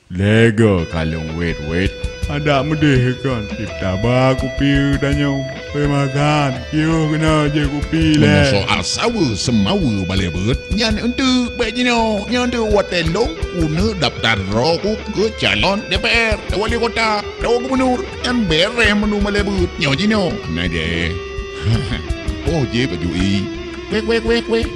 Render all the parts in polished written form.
Lega kalung wait. Ada medih kan? Tabah kopi tanya. Makan. Yo kena je kopi Punya lah. soal sawa semawa balai bet. Nyan untuk begini, nyan untuk watelong guna daftar roh ke calon DPR, wali kota, gubernur, yang bereh menu balai bet. Nyo jino, nah je. Oh je bajui. Wek.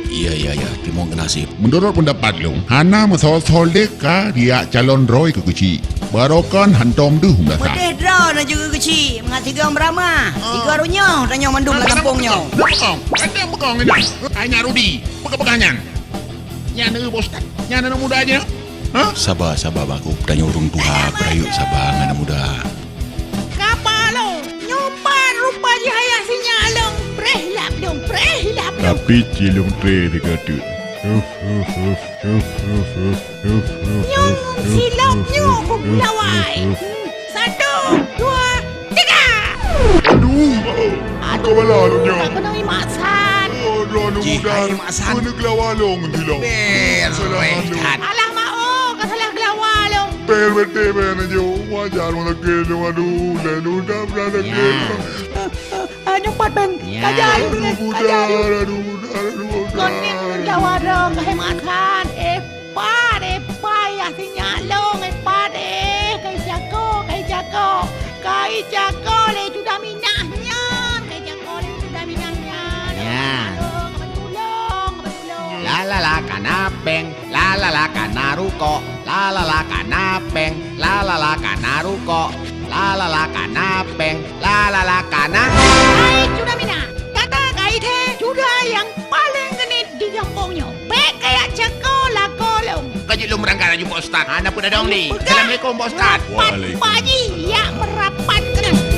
Iya, terima kasih. Menurut pendapat lo, Hana masol deka dia calon roy ke kecil. Barokan hantom duh masa. Medeh draw dan juga kecil. Mengatikan beramah. Tiga runyah dan yang mandum dalam kampungnya. Bekong ini. Hanya Rudi. Pegang-pegangan. Nyana bos tak. Nyana muda aja. Hah? Sabar baku. Tanya orang tua berayuk sabar anak muda. Kapalo. Nyupan rupa je hayat sinyalong. Prehlap dong. Tapi cilung tre dikata. Nyong silap nyong kumlawai. 1, 2, 3. Aduh, bala lu nyo. Tak kena imasan. Aduh, Ji, muda. hai, Masan. Kena gelawalong hilang. Alah mau kau salah gelawalong. Bete aja. Wajar mana kena aduh. Lalu dah berada kena. Nyumpat bang. Kajai. Aduh. Konek gelawalong kehematan. Epa ya sinyalong. Kai jago le sudah minahnya. Kai jago le sudah minahnya. Ya. Tolong. La kanapeng, la kanaruko, la kanapeng, la kanaruko, la kanapeng, la kana. Kai sudah minah. Kata kai the sudah yang paling genit di kampungnya. Baik kayak jago lah kolong. Kaji lu merangkak lagi Pak Ustaz. Anak pun ada dong ni. Assalamualaikum Pak Ustaz. Rapat pagi ya merapat kena.